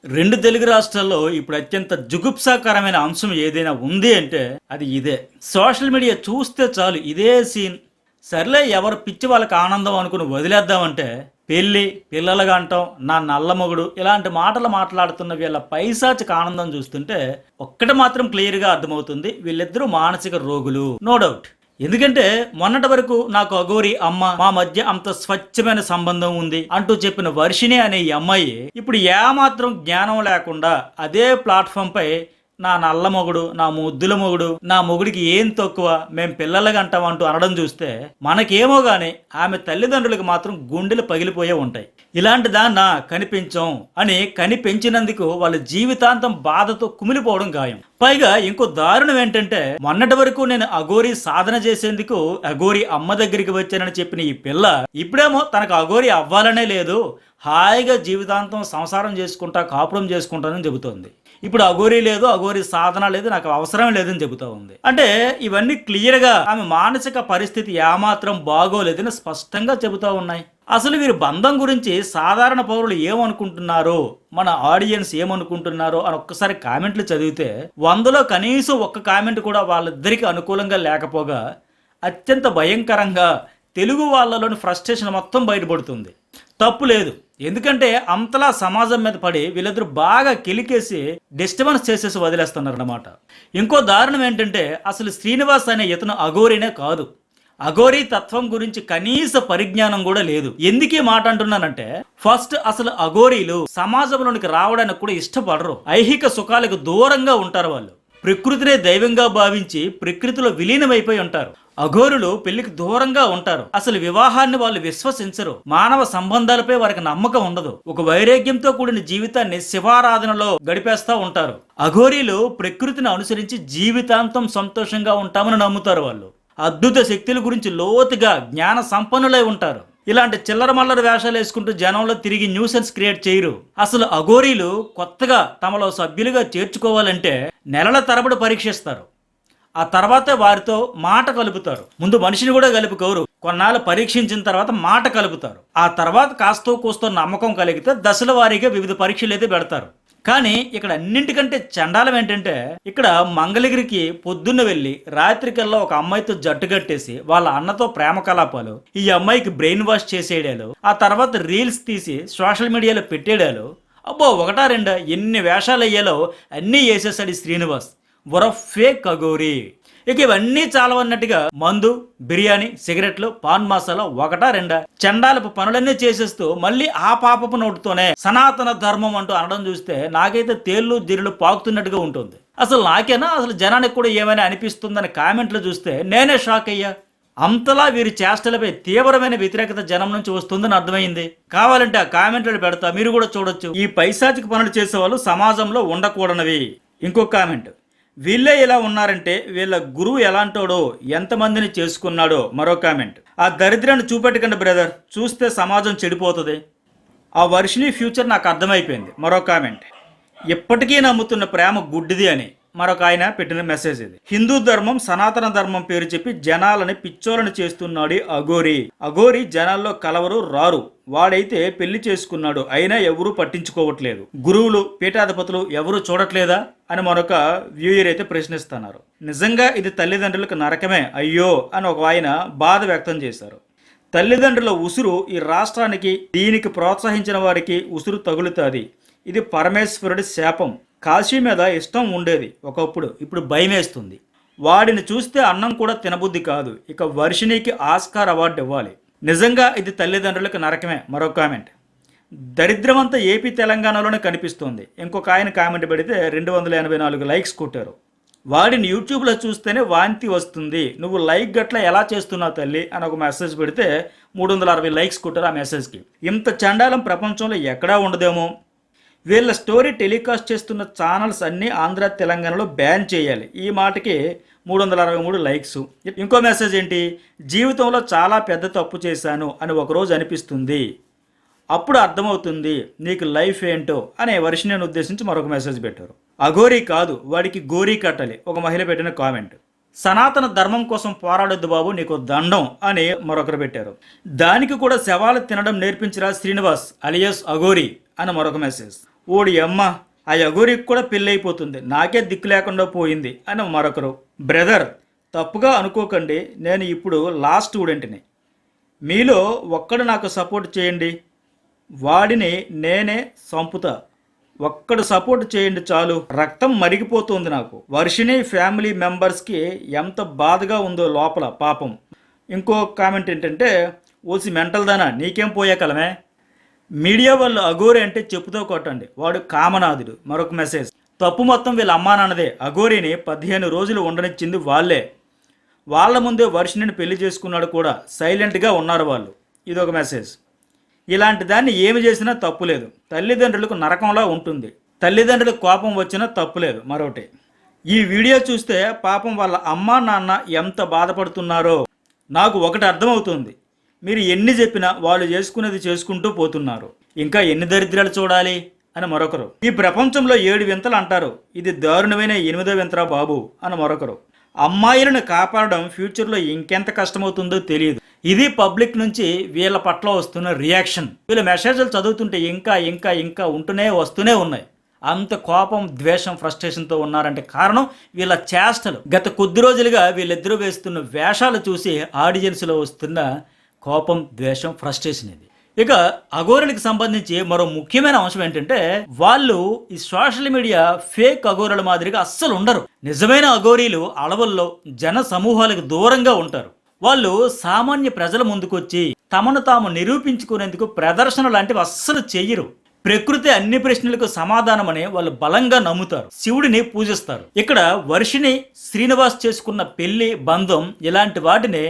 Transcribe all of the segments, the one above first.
రెండు తెలుగు రాష్ట్రాల్లో ఇప్పుడు అత్యంత జుగుప్సాకరమైన అంశం ఏదైనా ఉంది అంటే అది ఇదే. సోషల్ మీడియా చూస్తే చాలు ఇదే సీన్. సర్లే ఎవరు పిచ్చి వాళ్ళకి ఆనందం అనుకుని వదిలేద్దామంటే పెళ్ళి పిల్లలుగా అంటాం, నా నల్ల మొగుడు ఇలాంటి మాటలు మాట్లాడుతున్న వీళ్ళ పైశాచిక ఆనందం చూస్తుంటే ఒక్కటి మాత్రం క్లియర్గా అర్థమవుతుంది, వీళ్ళిద్దరూ మానసిక రోగులు, నో డౌట్. ఎందుకంటే మొన్నటి వరకు నాకు అఘోరి అమ్మ మా మధ్య అంత స్వచ్ఛమైన సంబంధం ఉంది అంటూ చెప్పిన వర్షిణి అనే ఈ అమ్మాయి ఇప్పుడు ఏమాత్రం జ్ఞానం లేకుండా అదే ప్లాట్ఫామ్ పై నా నల్ల మొగుడు, నా ముద్దుల మొగుడు, నా మొగుడికి ఏం తక్కువ, మేం పిల్లలుగా అంటాం అంటూ అనడం చూస్తే మనకేమో గాని ఆమె తల్లిదండ్రులకు మాత్రం గుండెలు పగిలిపోయే ఉంటాయి. ఇలాంటి దాన్న కనిపించం అని కనిపించినందుకు వాళ్ళ జీవితాంతం బాధతో కుమిలిపోవడం ఖాయం. పైగా ఇంకో దారుణం ఏంటంటే మొన్నటి వరకు నేను అఘోరి సాధన చేసేందుకు అఘోరి అమ్మ దగ్గరికి వచ్చానని చెప్పిన ఈ పిల్ల ఇప్పుడేమో తనకు అఘోరి అవ్వాలనే లేదు, హాయిగా జీవితాంతం సంసారం చేసుకుంటా కాపురం చేసుకుంటానని చెబుతోంది. ఇప్పుడు అఘోరి లేదు, అఘోరి సాధన లేదు, నాకు అవసరం లేదని చెబుతా ఉంది. అంటే ఇవన్నీ క్లియర్గా ఆమె మానసిక పరిస్థితి ఏమాత్రం బాగోలేదని స్పష్టంగా చెబుతా ఉన్నాయి. అసలు వీరి బంధం గురించి సాధారణ పౌరులు ఏమనుకుంటున్నారో, మన ఆడియన్స్ ఏమనుకుంటున్నారో అని ఒక్కసారి కామెంట్లు చదివితే 100లో కనీసం ఒక్క కామెంట్ కూడా వాళ్ళిద్దరికి అనుకూలంగా లేకపోగా అత్యంత భయంకరంగా తెలుగు వాళ్ళలోని ఫ్రస్ట్రేషన్ మొత్తం బయటపడుతుంది. తప్పు లేదు, ఎందుకంటే అంతలా సమాజం మీద పడి వీళ్ళిద్దరు బాగా కిలికేసి డిస్టర్బెన్స్ చేసేసి వదిలేస్తున్నారు అన్నమాట. ఇంకో దారుణం ఏంటంటే అసలు శ్రీనివాస్ అనే ఇతను అఘోరినే కాదు, అఘోరీ తత్వం గురించి కనీస పరిజ్ఞానం కూడా లేదు. ఎందుకు ఈ మాట అంటున్నానంటే ఫస్ట్ అసలు అఘోరీలు సమాజంలోనికి రావడానికి కూడా ఇష్టపడరు, ఐహిక సుఖాలకు దూరంగా ఉంటారు. వాళ్ళు ప్రకృతినే దైవంగా భావించి ప్రకృతిలో విలీనమైపోయి ఉంటారు. అఘోరులు పెళ్లికి దూరంగా ఉంటారు, అసలు వివాహాన్ని వాళ్ళు విశ్వసించరు, మానవ సంబంధాలపై వారికి నమ్మకం ఉండదు, ఒక వైరాగ్యంతో కూడిన జీవితాన్ని శివారాధనలో గడిపేస్తూ ఉంటారు. అఘోరీలు ప్రకృతిని అనుసరించి జీవితాంతం సంతోషంగా ఉంటామని నమ్ముతారు. వాళ్ళు అద్భుత శక్తుల గురించి లోతుగా జ్ఞాన సంపన్నులై ఉంటారు. ఇలాంటి చిల్లర మల్లర వేషాలు వేసుకుంటూ జనంలో తిరిగి న్యూసెన్స్ క్రియేట్ చేయరు. అసలు అఘోరీలు కొత్తగా తమలో సభ్యులుగా చేర్చుకోవాలంటే నెలల తరబడి పరీక్షిస్తారు, ఆ తర్వాతే వారితో మాట కలుపుతారు. ముందు మనిషిని కూడా కలుపుకోరు, కొన్నాళ్ళు పరీక్షించిన తర్వాత మాట కలుపుతారు. ఆ తర్వాత కాస్తో కూస్తో నమ్మకం కలిగితే దశల వారీగా వివిధ పరీక్షలు అయితే పెడతారు. కానీ ఇక్కడ అన్నింటికంటే చండాలం ఏంటంటే ఇక్కడ మంగళగిరికి పొద్దున్న వెళ్ళి రాత్రికల్లా ఒక అమ్మాయితో జట్టు కట్టేసి వాళ్ళ అన్నతో ప్రేమ కలాపాలు, ఈ అమ్మాయికి బ్రెయిన్ వాష్ చేసేయడాలు, ఆ తర్వాత రీల్స్ తీసి సోషల్ మీడియాలో పెట్టేడాలు, అబ్బో ఒకటా రెండా ఎన్ని వేషాలు అయ్యాలో అన్నీ వేసేసాడు ఈ శ్రీనివాస్, ఫేక్ అఘోరి. ఇక ఇవన్నీ చాలవన్నట్టుగా మందు, బిర్యానీ, సిగరెట్లు, పాన్ మసాలా ఒకటా రెండా చండాలపు పనులన్నీ చేసేస్తూ మళ్ళీ ఆ పాపపు నోటుతోనే సనాతన ధర్మం అంటూ అనడం చూస్తే నాకైతే తేళ్లు జిరులు పాకుతున్నట్టుగా ఉంటుంది. అసలు నాకేనా అసలు జనానికి కూడా ఏమైనా అనిపిస్తుందని కామెంట్లు చూస్తే నేనే షాక్ అయ్యా. అంతలా వీరి చేష్టలపై తీవ్రమైన వ్యతిరేకత జనం నుంచి వస్తుందని అర్థమైంది. కావాలంటే ఆ కామెంట్లు పెడతా, మీరు కూడా చూడొచ్చు. ఈ పైశాచిక పనులు చేసేవాళ్ళు సమాజంలో ఉండకూడనివి. ఇంకో కామెంట్, వీళ్ళే ఇలా ఉన్నారంటే వీళ్ళ గురువు ఎలాంటోడో, ఎంతమందిని చేసుకున్నాడో. మరో కామెంట్, ఆ దరిద్రాన్ని చూపెట్టకండి బ్రదర్, చూస్తే సమాజం చెడిపోతుంది. ఆ వర్షిణి ఫ్యూచర్ నాకు అర్థమైపోయింది. మరో కామెంట్, ఇప్పటికీ నమ్ముతున్న ప్రేమ గుడ్డిది అని మరొక ఆయన పెట్టిన మెసేజ్ ఇది. హిందూ ధర్మం సనాతన ధర్మం పేరు చెప్పి జనాలని పిచ్చోలని చేస్తున్నాడు అఘోరి. అఘోరి జనాల్లో కలవరు రారు, వాడైతే పెళ్లి చేసుకున్నాడు అయినా ఎవరూ పట్టించుకోవట్లేదు, గురువులు పీఠాధిపతులు ఎవరూ చూడట్లేదా అని మరొక వ్యూయర్ అయితే ప్రశ్నిస్తున్నారు. నిజంగా ఇది తల్లిదండ్రులకు నరకమే అయ్యో అని ఒక ఆయన బాధ వ్యక్తం చేశారు. తల్లిదండ్రుల ఉసురు ఈ రాష్ట్రానికి, దీనికి ప్రోత్సహించిన వారికి ఉసురు తగులుతుంది. ఇది పరమేశ్వరుడి శాపం. కాశీ మీద ఇష్టం ఉండేది ఒకప్పుడు, ఇప్పుడు భయం వేస్తుంది. వాడిని చూస్తే అన్నం కూడా తినబుద్ధి కాదు. ఇక వర్షిణికి ఆస్కార్ అవార్డు ఇవ్వాలి. నిజంగా ఇది తల్లిదండ్రులకు నరకమే. మరో కామెంట్, దరిద్రమంతా ఏపీ తెలంగాణలోనే కనిపిస్తుంది. ఇంకొక ఆయన కామెంట్ పెడితే 284 లైక్స్ కొట్టారు. వాడిని యూట్యూబ్లో చూస్తేనే వాంతి వస్తుంది, నువ్వు లైక్ గట్లా ఎలా చేస్తున్నావు తల్లి అని ఒక మెసేజ్ పెడితే 360 లైక్స్ కొట్టారు ఆ మెసేజ్కి. ఇంత చండాలం ప్రపంచంలో ఎక్కడా ఉండదేమో. వీళ్ళ స్టోరీ టెలికాస్ట్ చేస్తున్న ఛానల్స్ అన్నీ ఆంధ్ర తెలంగాణలో బ్యాన్ చేయాలి. ఈ మాటకి 363 లైక్స్. ఇంకో మెసేజ్ ఏంటి, జీవితంలో చాలా పెద్ద తప్పు చేశాను అని ఒకరోజు అనిపిస్తుంది, అప్పుడు అర్థమవుతుంది నీకు లైఫ్ ఏంటో అనే వర్షిణిని ఉద్దేశించి మరొక మెసేజ్ పెట్టారు. అఘోరీ కాదు వాడికి గోరీ కట్టాలి ఒక మహిళ పెట్టిన కామెంట్. సనాతన ధర్మం కోసం పోరాడొద్దు బాబు, నీకు దండం అని మరొకరు పెట్టారు. దానికి కూడా శవాలు తినడం నేర్పించరా శ్రీనివాస్ అలియాస్ అఘోరీ అని మరొక మెసేజ్. ఓడి అమ్మ, ఆ అఘోరికి కూడా పెళ్ళైపోతుంది, నాకే దిక్కు లేకుండా పోయింది అని మరొకరు. బ్రదర్, తప్పుగా అనుకోకండి, నేను ఇప్పుడు లా స్టూడెంట్ని. మీలో ఒక్కడు నాకు సపోర్ట్ చేయండి, వాడిని నేనే సంపుతా. ఒక్కడు సపోర్ట్ చేయండి చాలు, రక్తం మరిగిపోతుంది నాకు. వర్షిణి ఫ్యామిలీ మెంబర్స్కి ఎంత బాధగా ఉందో లోపల పాపం. ఇంకో కామెంట్ ఏంటంటే, ఓసి మెంటల్ దానా, నీకేం పోయే కలమే. మీడియా వాళ్ళు అఘోరి అంటే చెప్పుతో కొట్టండి, వాడు కామనాథుడు. మరొక మెసేజ్, తప్పు మొత్తం వీళ్ళ అమ్మా నాన్నదే. అఘోరిని 15 రోజులు ఉండనిచ్చింది వాళ్ళే. వాళ్ళ ముందే వర్షిణిని పెళ్లి చేసుకున్నాడు కూడా, సైలెంట్గా ఉన్నారు వాళ్ళు. ఇదొక మెసేజ్. ఇలాంటి దాన్ని ఏమి చేసినా తప్పులేదు, తల్లిదండ్రులకు నరకంలా ఉంటుంది. తల్లిదండ్రులకు కోపం వచ్చినా తప్పులేదు. మరొకటి, ఈ వీడియో చూస్తే పాపం వాళ్ళ అమ్మా నాన్న ఎంత బాధపడుతున్నారో నాకు ఒకటి అర్థమవుతుంది. మీరు ఎన్ని చెప్పినా వాళ్ళు చేసుకునేది చేసుకుంటూ పోతున్నారు, ఇంకా ఎన్ని దరిద్రాలు చూడాలి అని మరొకరు. ఈ ప్రపంచంలో 7 వింతలు అంటారు, ఇది దారుణమైన 8వ వింతరా బాబు అని మరొకరు. అమ్మాయిలను కాపాడడం ఫ్యూచర్లో ఇంకెంత కష్టమవుతుందో తెలియదు. ఇది పబ్లిక్ నుంచి వీళ్ళ పట్ల వస్తున్న రియాక్షన్. వీళ్ళ మెసేజ్లు చదువుతుంటే ఇంకా ఇంకా ఇంకా వస్తూనే ఉన్నాయి. అంత కోపం, ద్వేషం, ఫ్రస్ట్రేషన్తో ఉన్నారంటే కారణం వీళ్ళ చేష్టలు. గత కొద్ది రోజులుగా వీళ్ళిద్దరూ వేస్తున్న వేషాలు చూసి ఆడియన్స్లో వస్తున్న కోపం, ద్వేషం, ఫ్రస్ట్రేషన్ ఇది. ఇక అఘోరులకు సంబంధించి మరో ముఖ్యమైన అంశం ఏంటంటే, వాళ్ళు ఈ సోషల్ మీడియా ఫేక్ అఘోరుల మాదిరిగా అస్సలు ఉండరు. నిజమైన అఘోరీలు అడవుల్లో జన సమూహాలకు దూరంగా ఉంటారు. వాళ్ళు సామాన్య ప్రజల ముందుకొచ్చి తమను తాము నిరూపించుకునేందుకు ప్రదర్శన లాంటివి అస్సలు చెయ్యరు. ప్రకృతి అన్ని ప్రశ్నలకు సమాధానమని వాళ్ళు బలంగా నమ్ముతారు. శివుడిని పూజిస్తారు. ఇక్కడ వర్షిణి శ్రీనివాస్ చేసుకున్న పెళ్లి, బంధం ఇలాంటి వాటిని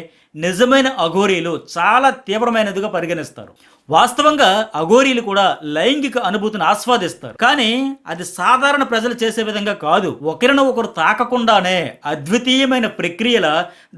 నిజమైన అఘోరీలు చాలా తీవ్రమైనదిగా పరిగణిస్తారు. వాస్తవంగా అఘోరీలు కూడా లైంగిక అనుభూతిని ఆస్వాదిస్తారు, కానీ అది సాధారణ ప్రజలు చేసే విధంగా కాదు. ఒకరిని ఒకరు తాకకుండానే అద్వితీయమైన ప్రక్రియల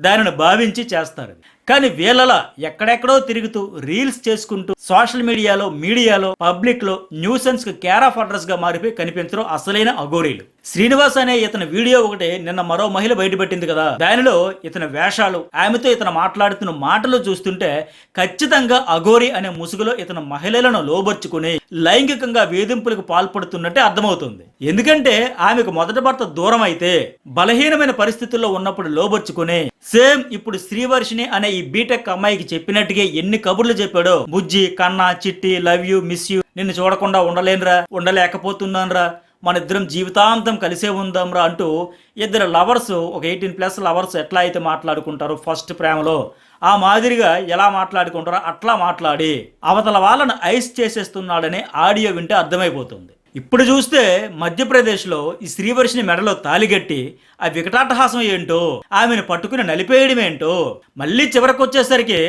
దానిని భావించి చేస్తారు. కానీ వీళ్ళలా ఎక్కడెక్కడో తిరుగుతూ రీల్స్ చేసుకుంటూ సోషల్ మీడియాలో పబ్లిక్ లో న్యూసెన్స్ కి కేర్ ఆఫ్ అడ్రస్ గా మారిపోయి కనిపించడం అసలైన అఘోరీలు. శ్రీనివాస్ అనే ఇతని వీడియో ఒకటి నిన్న మరో మహిళ బయటపెట్టింది కదా, దానిలో ఇతని వేషాలు, ఆమెతో ఇతను మాట్లాడుతున్న మాటలు చూస్తుంటే ఖచ్చితంగా అఘోరి అనే ముసుగులో ఇతను మహిళలను లోబర్చుకుని లైంగికంగా వేధింపులకు పాల్పడుతున్నట్టే అర్థమవుతుంది. ఎందుకంటే ఆమెకు మొదటి భర్త దూరం అయితే బలహీనమైన పరిస్థితుల్లో ఉన్నప్పుడు లోబర్చుకుని సేమ్ ఇప్పుడు శ్రీవర్షిణి అనే ఈ బీటెక్ అమ్మాయికి చెప్పినట్టుగా ఎన్ని కబుర్లు చెప్పాడో, బుజ్జి, కన్నా, చిట్టి, లవ్ యూ, మిస్ యూ, నిన్ను చూడకుండా ఉండలేకపోతున్నానురా, మన ఇద్దరం జీవితాంతం కలిసే ఉందాంరా అంటూ ఇద్దరు లవర్స్, ఒక 18+ లవర్స్ ఎట్లా అయితే మాట్లాడుకుంటారో ఫస్ట్ ప్రేమలో, ఆ మాదిరిగా ఎలా మాట్లాడుకుంటారో అట్లా మాట్లాడి అవతల వాళ్ళను ఐస్ చేసేస్తున్నాడని ఆడియో వింటే అర్థమైపోతుంది. ఇప్పుడు చూస్తే మధ్యప్రదేశ్లో ఈ శ్రీవర్షిని మెడలో తాలిగట్టి ఆ వికటాటహాసం ఏంటో, ఆమెను పట్టుకుని నలిపేయడం ఏంటో, మళ్ళీ చివరికి వచ్చేసరికి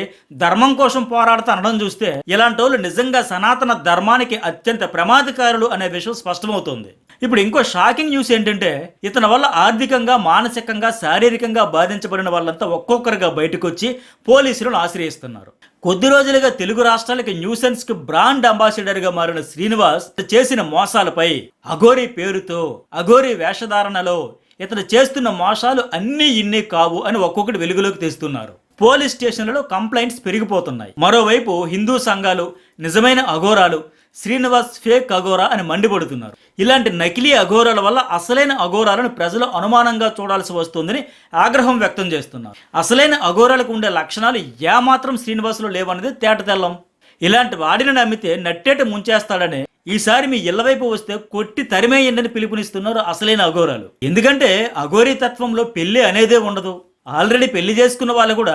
ధర్మం కోసం పోరాడుతూ అనడం చూస్తే ఇలాంటి వాళ్ళు నిజంగా సనాతన ధర్మానికి అత్యంత ప్రమాదకారులు అనే విషయం స్పష్టమవుతుంది. ఇప్పుడు ఇంకో షాకింగ్ న్యూస్ ఏంటంటే, ఇతని వల్ల ఆర్థికంగా, మానసికంగా, శారీరకంగా బాధించబడిన వాళ్ళంతా ఒక్కొక్కరుగా బయటకు వచ్చి పోలీసులను ఆశ్రయిస్తున్నారు. కొద్ది రోజులుగా తెలుగు రాష్ట్రాలకి న్యూసెన్స్ కి బ్రాండ్ అంబాసిడర్ గా మారిన శ్రీనివాస్ చేసిన మోసాలపై, అఘోరి పేరుతో, అఘోరి వేషధారణలో ఇతను చేస్తున్న మోసాలు అన్నీ ఇన్ని కావు అని ఒక్కొక్కటి వెలుగులోకి తెస్తున్నారు. పోలీస్ స్టేషన్లలో కంప్లైంట్స్ పెరిగిపోతున్నాయి. మరోవైపు హిందూ సంఘాలు నిజమైన అఘోరాలు, శ్రీనివాస్ ఫేక్ అఘోరా అని మండిపడుతున్నారు. ఇలాంటి నకిలీ అఘోరాల వల్ల అసలైన అఘోరాలను ప్రజలు అనుమానంగా చూడాల్సి వస్తుందని ఆగ్రహం వ్యక్తం చేస్తున్నారు. అసలైన అఘోరాలకు ఉండే లక్షణాలు ఏమాత్రం శ్రీనివాస్లో లేవన్నది తేటతెల్లం. ఇలాంటి వాడిని నమ్మితే నట్టేట ముంచేస్తాడని ఈసారి మీ ఇళ్ల వైపు వస్తే కొట్టి తరిమేయండి పిలుపునిస్తున్నారు అసలైన అఘోరాలు. ఎందుకంటే అఘోరీ తత్వంలో పెళ్లి అనేదే ఉండదు. ఆల్రెడీ పెళ్లి చేసుకున్న వాళ్ళు కూడా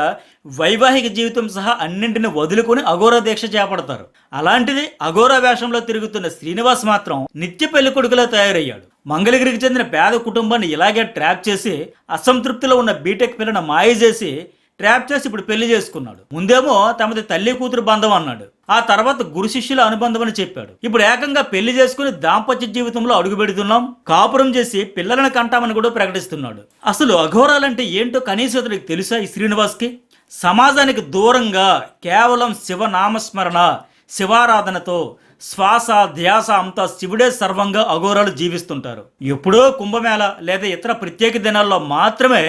వైవాహిక జీవితం సహా అన్నింటిని వదులుకొని అఘోర దీక్ష చేపడతారు. అలాంటిది అఘోర వేషంలో తిరుగుతున్న శ్రీనివాస్ మాత్రం నిత్య పెళ్లి కొడుకులా తయారయ్యాడు. మంగళగిరికి చెందిన పేద కుటుంబాన్ని ఇలాగే ట్రాప్ చేసి అసంతృప్తిలో ఉన్న బీటెక్ పిల్లను మాయ చేసి ట్రాప్ చేసి ఇప్పుడు పెళ్లి చేసుకున్నాడు. ముందేమో తమది తల్లి కూతురు బంధం అన్నాడు, ఆ తర్వాత గురు శిష్యుల అనుబంధం అని చెప్పాడు. ఇప్పుడు ఏకంగా పెళ్లి చేసుకుని దాంపత్య జీవితంలో అడుగు పెడుతున్నాం, కాపురం చేసి పిల్లలను కంటామని కూడా ప్రకటిస్తున్నాడు. అసలు అఘోరాలంటే ఏంటో కనీసం అతనికి తెలుసా ఈ శ్రీనివాస్కి? సమాజానికి దూరంగా కేవలం శివనామస్మరణ, శివారాధనతో శ్వాస ధ్యాస అంతా శివుడే సర్వంగా అఘోరాలు జీవిస్తుంటారు. ఎప్పుడో కుంభమేళ లేదా ఇతర ప్రత్యేక దినాల్లో మాత్రమే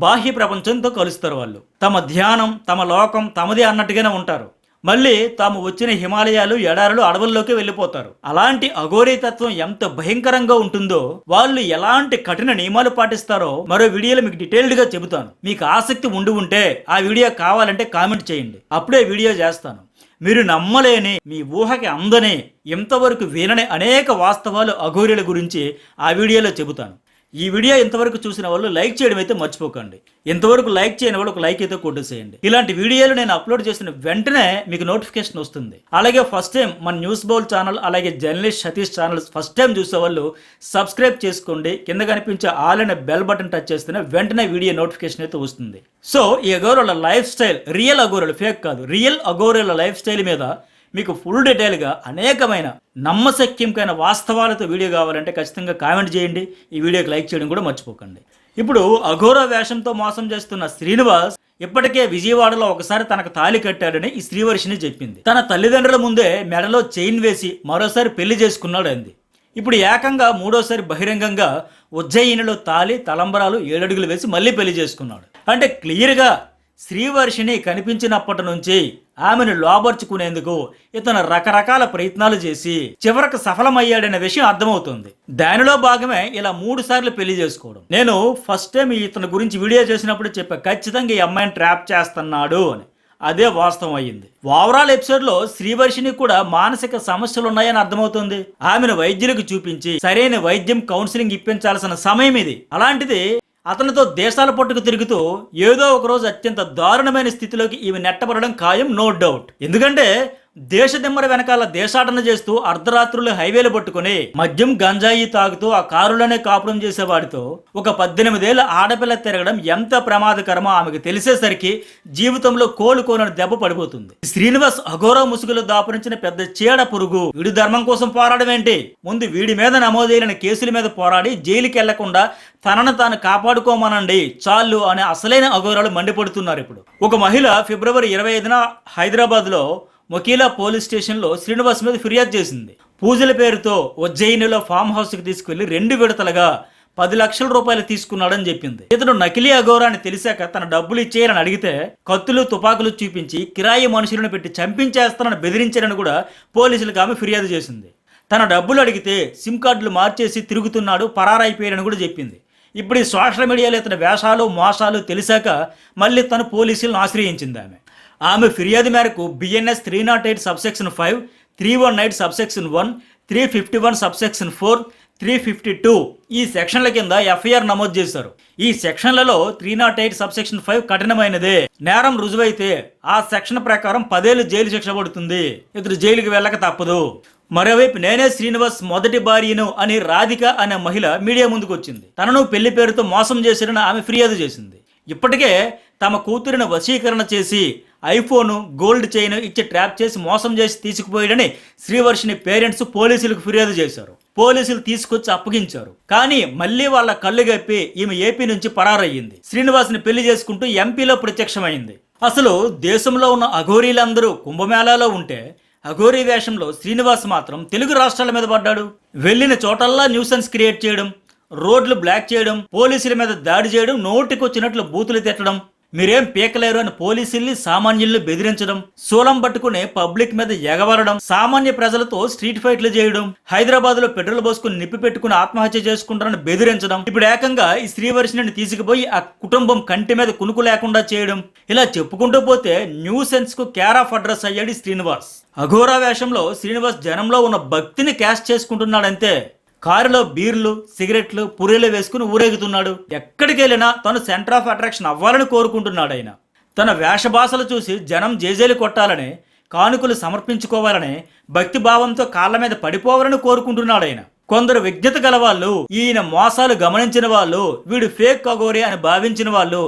బాహ్య ప్రపంచంతో కలుస్తారు. వాళ్ళు తమ ధ్యానం, తమ లోకం తమదే అన్నట్టుగానే ఉంటారు. మళ్ళీ తాము వచ్చిన హిమాలయాలు, ఎడారులు, అడవుల్లోకి వెళ్ళిపోతారు. అలాంటి అఘోరీ తత్వం ఎంత భయంకరంగా ఉంటుందో, వాళ్ళు ఎలాంటి కఠిన నియమాలు పాటిస్తారో మరో వీడియోలో మీకు డీటెయిల్డ్ గా చెబుతాను. మీకు ఆసక్తి ఉంటే ఆ వీడియో కావాలంటే కామెంట్ చేయండి, అప్పుడే వీడియో చేస్తాను. మీరు నమ్మలేని, మీ ఊహకి అందని, ఇంతవరకు వినని అనేక వాస్తవాలు అఘోరీల గురించి ఆ వీడియోలో చెబుతాను. ఈ వీడియో ఇంతవరకు చూసిన వాళ్ళు లైక్ చేయడం అయితే మర్చిపోకండి. ఇంతవరకు లైక్ చేయని వాళ్ళు ఒక లైక్ అయితే కొట్టేసేయండి. ఇలాంటి వీడియోలు నేను అప్లోడ్ చేసిన వెంటనే మీకు నోటిఫికేషన్ వస్తుంది. అలాగే ఫస్ట్ టైం మన న్యూస్ బౌల్ ఛానల్, అలాగే journalist Satish channel first time చూసే వాళ్ళు సబ్స్క్రైబ్ చేసుకోండి. కింద కనిపించే ఆల్ అనే బెల్ బటన్ టచ్ చేస్తేనే వెంటనే వీడియో నోటిఫికేషన్ అయితే వస్తుంది. సో ఈ అఘోరాల లైఫ్ స్టైల్, రియల్ అఘోరాలు, ఫేక్ కాదు, రియల్ అఘోరాల లైఫ్ స్టైల్ మీద మీకు ఫుల్ డీటెయిల్గా అనేకమైన నమ్మశక్యంకైన వాస్తవాలతో వీడియో కావాలంటే ఖచ్చితంగా కామెంట్ చేయండి. ఈ వీడియోకి లైక్ చేయడం కూడా మర్చిపోకండి. ఇప్పుడు అఘోర వేషంతో మోసం చేస్తున్న శ్రీనివాస్ ఇప్పటికే విజయవాడలో ఒకసారి తనకు తాళి కట్టాడని ఈ శ్రీవర్షిని చెప్పింది. తన తల్లిదండ్రుల ముందే మెడలో చైన్ వేసి మరోసారి పెళ్లి చేసుకున్నాడు అంది. ఇప్పుడు ఏకంగా మూడోసారి బహిరంగంగా ఉజ్జయినిలో తాళి, తలంబరాలు 7 అడుగులు వేసి మళ్ళీ పెళ్లి చేసుకున్నాడు. అంటే క్లియర్గా శ్రీవర్షిని కనిపించినప్పటి నుంచి ఆమెను లోబర్చుకునేందుకు ఇతను రకరకాల ప్రయత్నాలు చేసి చివరకు సఫలమయ్యాడనే విషయం అర్థమవుతుంది. దానిలో భాగమే ఇలా 3 సార్లు పెళ్లి చేసుకోవడం. నేను ఫస్ట్ టైం ఇతని గురించి వీడియో చేసినప్పుడు చెప్పా, ఖచ్చితంగా ఈ అమ్మాయిని ట్రాప్ చేస్తున్నాడు అని. అదే వాస్తవం అయ్యింది. ఓవరాల్ ఎపిసోడ్ లో శ్రీవర్షిని కూడా మానసిక సమస్యలు ఉన్నాయని అర్థమవుతుంది. ఆమెను వైద్యులకు చూపించి సరైన వైద్యం, కౌన్సిలింగ్ ఇప్పించాల్సిన సమయం ఇది. అలాంటిది అతనితో దేశాల పట్టుకు తిరుగుతూ ఏదో ఒక రోజు అత్యంత దారుణమైన స్థితిలోకి ఈమె నెట్టబడడం ఖాయం, నో డౌట్. ఎందుకంటే దేశ దిమ్మర వెనకాల దేశాటన చేస్తూ అర్ధరాత్రులు హైవేలు పట్టుకుని మద్యం, గంజాయి తాగుతూ ఆ కారులోనే కాపురం చేసేవాడితో ఒక 18 ఏళ్ల ఆడపిల్ల తిరగడం ఎంత ప్రమాదకరమో ఆమెకు తెలిసేసరికి జీవితంలో కోలుకోనని దెబ్బ పడిపోతుంది. శ్రీనివాస్ అఘోరా ముసుగులు దాపురించిన పెద్ద చీడ పురుగు. వీడి ధర్మం కోసం పోరాడడం ఏంటి? ముందు వీడి మీద నమోదైన కేసుల మీద పోరాడి జైలుకి వెళ్లకుండా తనను తాను కాపాడుకోమనండి చాలు అనే అసలైన అఘోరాలు మండిపడుతున్నారు. ఇప్పుడు ఒక మహిళ ఫిబ్రవరి 25న హైదరాబాద్లో మొకీలా పోలీస్ స్టేషన్లో శ్రీనివాస్ మీద ఫిర్యాదు చేసింది. పూజల పేరుతో ఉజ్జయినిలో ఫామ్ హౌస్కి తీసుకువెళ్లి 2 విడతలుగా 10 లక్షల రూపాయలు తీసుకున్నాడని చెప్పింది. ఇతను నకిలీ అఘోరా అని తెలిసాక తన డబ్బులు ఇచ్చేయాలని అడిగితే కత్తులు, తుపాకులు చూపించి కిరాయి మనుషులను పెట్టి చంపించేస్తానని బెదిరించారని కూడా పోలీసులకు ఆమె ఫిర్యాదు చేసింది. తన డబ్బులు అడిగితే సిమ్ కార్డులు మార్చేసి తిరుగుతున్నాడు, పరారైపోయాడని కూడా చెప్పింది. ఇప్పుడు ఈ సోషల్ మీడియాలో ఇతని వేషాలు, మోసాలు తెలిసాక మళ్ళీ తను పోలీసులను ఆశ్రయించింది. ఆమె ఫిర్యాదు మేరకు BNS 308 సబ్సెక్షన్ 5, 318 సబ్సెక్షన్ 1, 351 సబ్సెక్షన్ 4, 352 ఈ సెక్షన్ల కింద FIR నమోదు చేశారు. ఈ సెక్షన్లలో 308 సబ్సెక్షన్ 5 కఠినమైనదే. నేరం రుజువైతే ఆ సెక్షన్ ప్రకారం 10 ఏళ్లు జైలు శిక్ష పడుతుంది. ఇతడు జైలుకి వెళ్ళక తప్పదు. మరోవైపు నేనే శ్రీనివాస్ మొదటి భార్యను అని రాధిక అనే మహిళ మీడియా ముందుకు వచ్చింది. తనను పెళ్లి పేరుతో మోసం చేశారని ఆమె ఫిర్యాదు చేసింది. ఇప్పటికే తమ కూతురిని వశీకరణ చేసి ఐఫోను, గోల్డ్ చైన్ ఇచ్చి ట్రాప్ చేసి మోసం చేసి తీసుకుపోయాడని శ్రీవర్షిని పేరెంట్స్ పోలీసులకు ఫిర్యాదు చేశారు. పోలీసులు తీసుకొచ్చి అప్పగించారు. కానీ మళ్ళీ వాళ్ళ కళ్ళు గప్పి ఈమె ఏపీ నుంచి పరారయ్యింది. శ్రీనివాస్ని పెళ్లి చేసుకుంటూ ఎంపీలో ప్రత్యక్షమైంది. అసలు దేశంలో ఉన్న అఘోరీలందరూ కుంభమేళాలో ఉంటే అఘోరీ వేషంలో శ్రీనివాస్ మాత్రం తెలుగు రాష్ట్రాల మీద పడ్డాడు. వెళ్ళిన చోటల్లా న్యూసెన్స్ క్రియేట్ చేయడం, రోడ్లు బ్లాక్ చేయడం, పోలీసుల మీద దాడి చేయడం, నోటికొచ్చినట్లు బూతులు తిట్టడం, మీరేం పీకలేరు అని పోలీసుల్ని, సామాన్యుల్ని బెదిరించడం, శూలం పట్టుకుని పబ్లిక్ మీద ఎగవరడం, సామాన్య ప్రజలతో స్ట్రీట్ ఫైట్లు చేయడం, హైదరాబాద్ లో పెట్రోల్ పోసుకుని నిప్పి పెట్టుకుని ఆత్మహత్య చేసుకుంటారని బెదిరించడం, ఇప్పుడు ఏకంగా ఈ శ్రీవర్షిని తీసుకుపోయి ఆ కుటుంబం కంటి మీద కునుకు లేకుండా చేయడం, ఇలా చెప్పుకుంటూ పోతే న్యూసెన్స్ కు కేర్ ఆఫ్ అడ్రస్ అయ్యాడు శ్రీనివాస్. అఘోరా వేషంలో శ్రీనివాస్ జనంలో ఉన్న భక్తిని క్యాష్ చేసుకుంటున్నాడంతే. కారులో బీర్లు, సిగరెట్లు, పురీలు వేసుకుని ఊరేగుతున్నాడు. ఎక్కడికి వెళ్ళినా తను సెంటర్ ఆఫ్ అట్రాక్షన్ అవ్వాలని కోరుకుంటున్నాడు. ఆయన తన వేషభాషలు చూసి జనం జేజేలు కొట్టాలని, కానుకలు సమర్పించుకోవాలని, భక్తి భావంతో కాళ్ళ మీద పడిపోవాలని కోరుకుంటున్నాడు. ఆయన కొందరు విజ్ఞత గలవాళ్ళు, ఈయన మోసాలు గమనించిన వాళ్ళు, వీడు ఫేక్ అఘోరీ అని భావించిన వాళ్ళు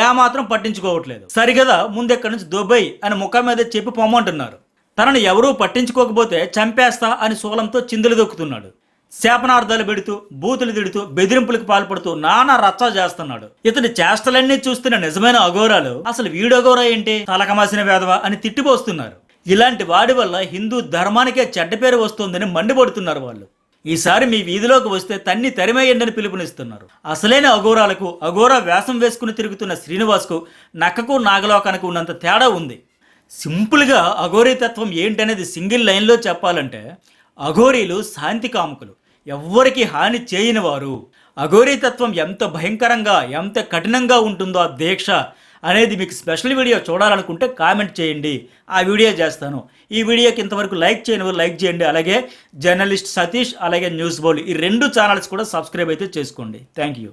ఏమాత్రం పట్టించుకోవట్లేదు. సరిగదా ముందెక్కడి నుంచి దుబాయ్ అని ముఖం మీద చెప్పి పొమ్మంటున్నారు. తనను ఎవరూ పట్టించుకోకపోతే చంపేస్తా అని శూలంతో చిందులు దొక్కుతున్నాడు. శాపనార్థాలు పెడుతూ, బూతులు తిడుతూ, బెదిరింపులకు పాల్పడుతూ నానా రచ్చ చేస్తున్నాడు. ఇతని చేష్టలన్నీ చూస్తున్న నిజమైన అఘోరాలు అసలు వీడఘోరా ఏంటి, తలకమాసిన వేదవా అని తిట్టిపోస్తున్నారు. ఇలాంటి వాడి వల్ల హిందూ ధర్మానికే చెడ్డ పేరు వస్తుందని మండిపడుతున్నారు వాళ్ళు. ఈసారి మీ వీధిలోకి వస్తే తన్ని తరిమేయండి పిలుపునిస్తున్నారు. అసలైన అఘోరాలకు, అఘోరా వేషం వేసుకుని తిరుగుతున్న శ్రీనివాస్కు, నక్కకు నాగలోకానికి ఉన్నంత తేడా ఉంది. సింపుల్గా అఘోరీ తత్వం ఏంటనేది సింగిల్ లైన్లో చెప్పాలంటే అఘోరీలు శాంతి కాముకులు, ఎవ్వరికి హాని చేయని వారు. అఘోరీ తత్వం ఎంత భయంకరంగా ఎంత కఠినంగా ఉంటుందో ఆ దీక్ష అనేది మీకు స్పెషల్ వీడియో చూడాలనుకుంటే కామెంట్ చేయండి, ఆ వీడియో చేస్తాను. ఈ వీడియోకి ఇంతవరకు లైక్ చేయని వారు లైక్ చేయండి, అలాగే జర్నలిస్ట్ సతీష్ అలాగే న్యూస్ బౌల్ ఈ 2 ఛానల్స్ కూడా సబ్స్క్రైబ్ అయితే చేసుకోండి. Thank you.